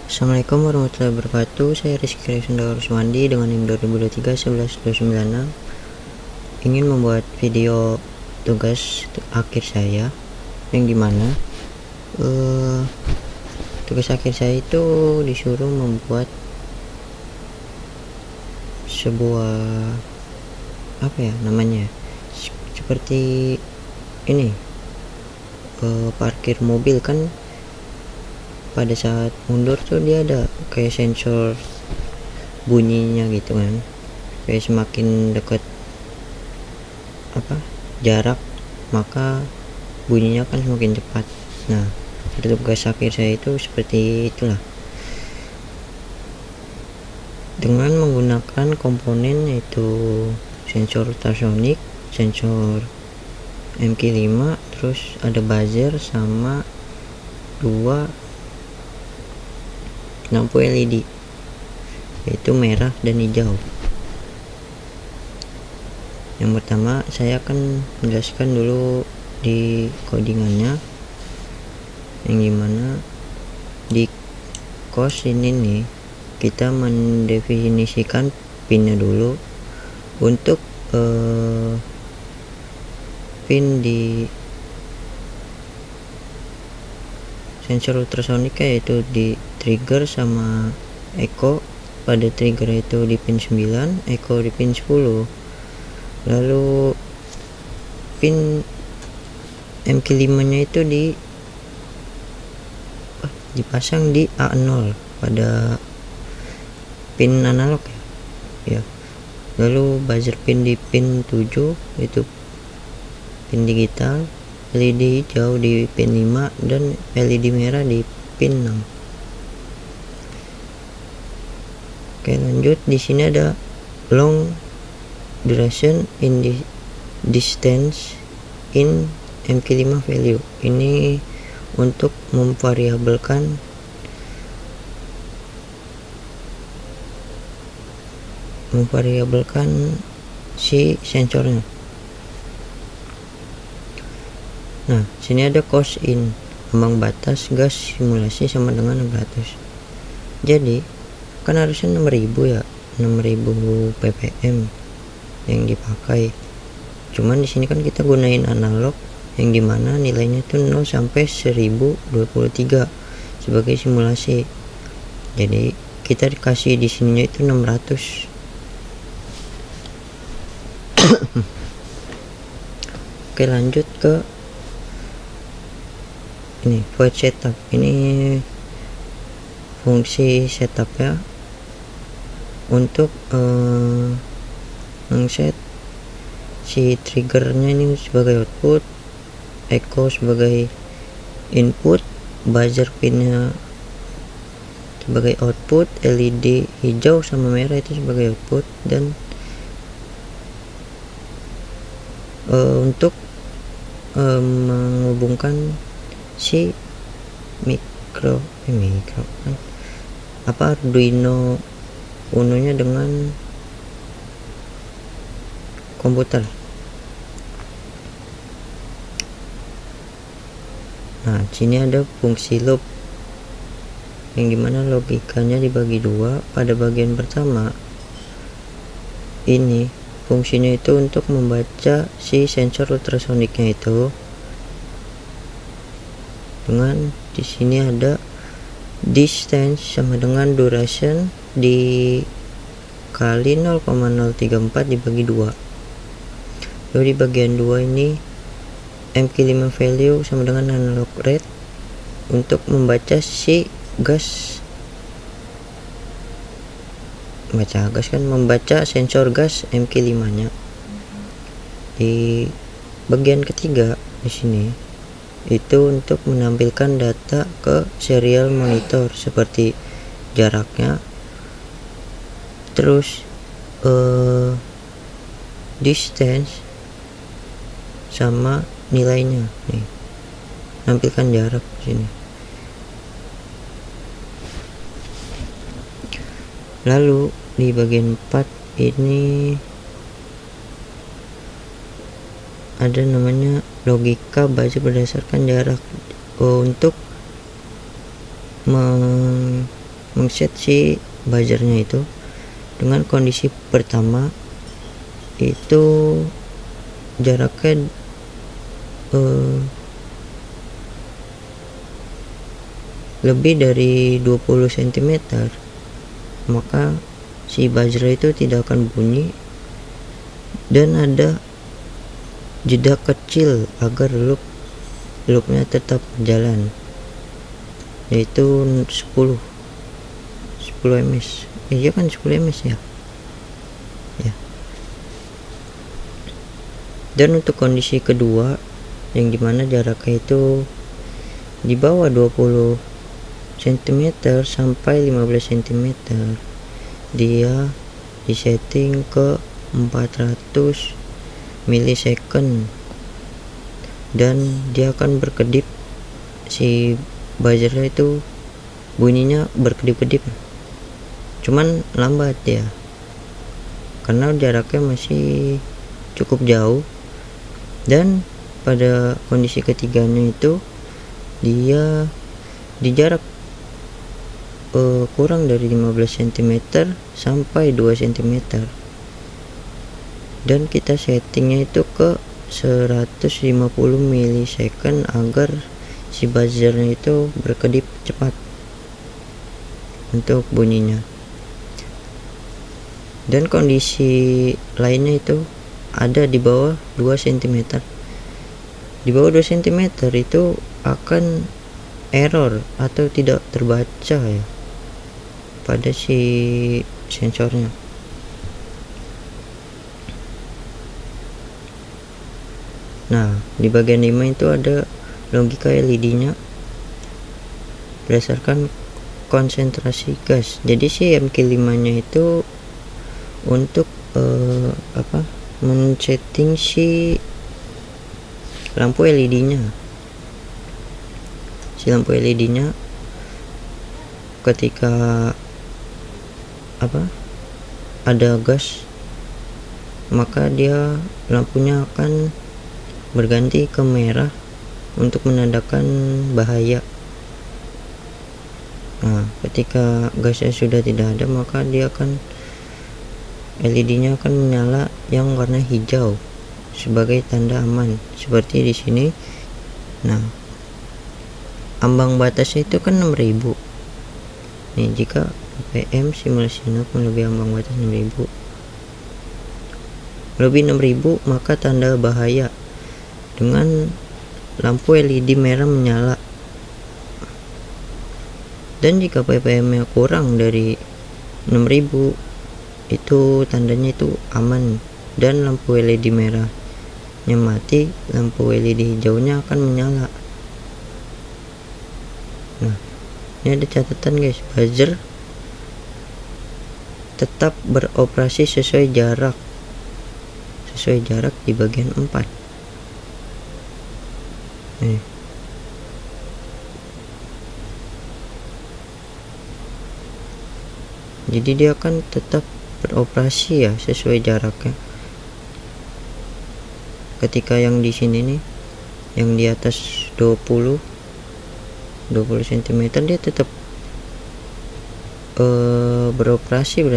Assalamualaikum warahmatullahi wabarakatuh. Saya Rizky Risundal Ruswandi dengan NIM 2023-11296 ingin membuat video tugas akhir saya, yang dimana tugas akhir saya itu disuruh membuat sebuah seperti ini, parkir mobil kan. Pada saat mundur tuh dia ada kayak sensor bunyinya gitu kan, kayak semakin dekat jarak maka bunyinya kan semakin cepat. Nah, tugas akhir saya itu seperti itulah, dengan menggunakan komponen yaitu sensor ultrasonic, sensor MQ5, terus ada buzzer sama dua lampu LED yaitu merah dan hijau. Yang pertama saya akan menjelaskan dulu di codingannya, yang dimana di cos ini nih kita mendefinisikan pinnya dulu. Untuk pin di sensor ultrasonik yaitu di trigger sama echo. Pada trigger itu di pin 9, echo di pin 10. Lalu pin MQ5 nya itu dipasang di A0 pada pin analog ya. Lalu buzzer pin di pin 7 itu pin digital, LED hijau di pin 5 dan LED merah di pin 6. Oke, lanjut. Di sini ada long duration in the distance in MQ5 value. Ini untuk memvariabelkan si sensornya. Nah, sini ada cos in, ambang batas gas simulasi sama dengan 600. Jadi kan harusnya 6000 ya, 6000 ppm yang dipakai. Cuman di sini kan kita gunain analog, yang dimana nilainya itu 0 sampai 1023 sebagai simulasi. Jadi kita dikasih di sininya itu 600. Oke, lanjut ke ini void setup. Ini fungsi setup ya, untuk mengset si triggernya ini sebagai output, echo sebagai input, buzzer pinnya sebagai output, LED hijau sama merah itu sebagai output, dan untuk menghubungkan si Arduino Uno nya dengan komputer. Nah, sini ada fungsi loop, yang dimana logikanya dibagi dua. Pada bagian pertama ini fungsinya itu untuk membaca si sensor ultrasoniknya itu, dengan di sini ada distance sama dengan duration dikali 0,034 dibagi 2. Lalu di bagian 2 ini MQ5 value sama dengan analog rate untuk membaca si gas, membaca sensor gas MQ5 nya. Di bagian ketiga di sini itu untuk menampilkan data ke serial monitor seperti jaraknya, terus distance sama nilainya. Nih, nampilkan jarak di sini. Lalu di bagian 4 ini ada namanya logika buzzer berdasarkan jarak, untuk ngeset si buzzernya itu dengan kondisi pertama itu jaraknya lebih dari 20 cm, maka si buzzer itu tidak akan bunyi dan ada jeda kecil agar loopnya tetap berjalan, yaitu 10 ms. Iya kan 10 ms ya. Dan untuk kondisi kedua yang dimana jaraknya itu di bawah 20 cm sampai 15 cm, dia disetting ke 400 milisecond dan dia akan berkedip. Si buzzernya itu bunyinya berkedip-kedip, cuman lambat ya, karena jaraknya masih cukup jauh. Dan pada kondisi ketiganya itu dia di jarak kurang dari 15 cm sampai 2 cm, dan kita settingnya itu ke 150 milisecond agar si buzzernya itu berkedip cepat untuk bunyinya. Dan kondisi lainnya itu ada di bawah 2 cm. Di bawah 2 cm itu akan error atau tidak terbaca ya pada si sensornya. Nah, di bagian 5 itu ada logika LED-nya berdasarkan konsentrasi gas. Jadi si MQ5-nya itu untuk men-setting si lampu LED-nya. Si lampu LED-nya ketika ada gas, maka dia lampunya akan berganti ke merah untuk menandakan bahaya. Nah, ketika gasnya sudah tidak ada, maka dia akan LED-nya akan menyala yang warna hijau sebagai tanda aman, seperti di sini. Nah, ambang batasnya itu kan 6000. Nih, jika ppm simulasi NOP melebihi ambang batas 6000, lebih 6000, maka tanda bahaya dengan lampu LED merah menyala. Dan jika ppm nya kurang dari 6000, itu tandanya itu aman dan lampu LED merahnya mati, lampu LED hijaunya akan menyala. Nah, ini ada catatan guys, buzzer tetap beroperasi sesuai jarak di bagian 4. Jadi dia akan tetap beroperasi ya sesuai jaraknya. Ketika yang di sini nih, yang di atas 20 cm, dia tetap beroperasi,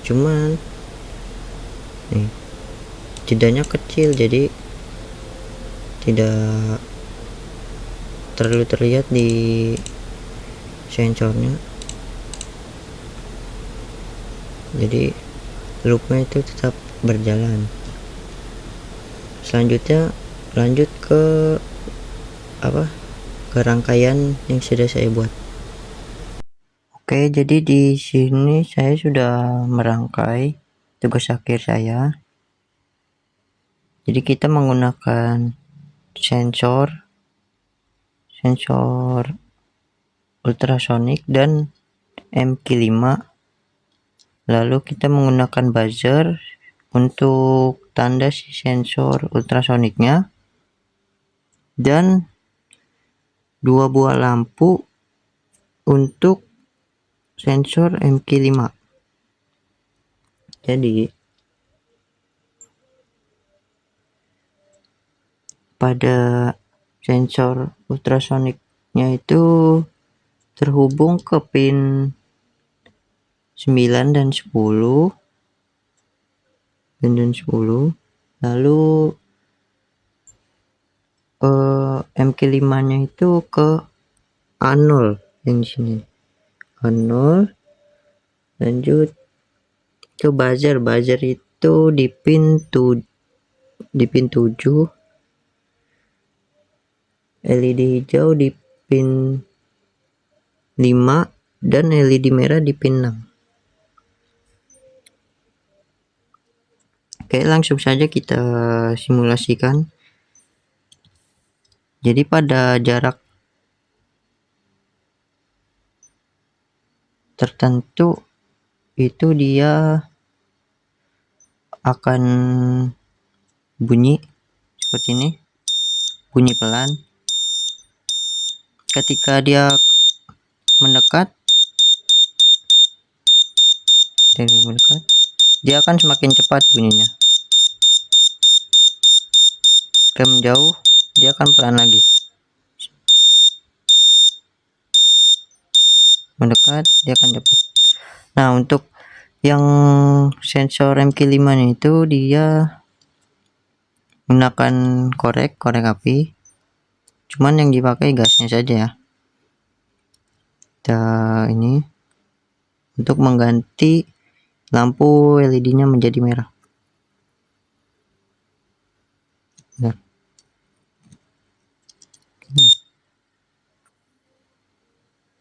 cuman nih jedanya kecil, jadi tidak terlalu terlihat di sensornya. Jadi loopnya itu tetap berjalan. Selanjutnya lanjut ke rangkaian yang sudah saya buat. Oke, jadi di sini saya sudah merangkai tugas akhir saya. Jadi kita menggunakan sensor ultrasonik dan MQ5. Lalu kita menggunakan buzzer untuk tanda si sensor ultrasoniknya dan 2 buah lampu untuk sensor MQ5. Jadi pada sensor ultrasoniknya itu terhubung ke pin 9 dan 10 lalu MK5 nya itu ke A0 yang di sini, A0, lanjut ke buzzer itu di pin 7, LED hijau di pin 5 dan LED merah di pin 6. Oke, langsung saja kita simulasikan. Jadi pada jarak tertentu itu dia akan bunyi seperti ini, bunyi pelan. Ketika dia mendekat, dia akan semakin cepat bunyinya. Ketika menjauh, dia akan pelan lagi. Mendekat, dia akan cepat. Nah, untuk yang sensor MK5 itu dia menggunakan korek api, cuman yang dipakai gasnya saja ya. Kita ini untuk mengganti lampu LED-nya menjadi merah. Bentar.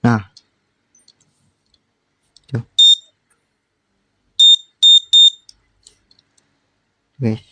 Nah, tuh guys,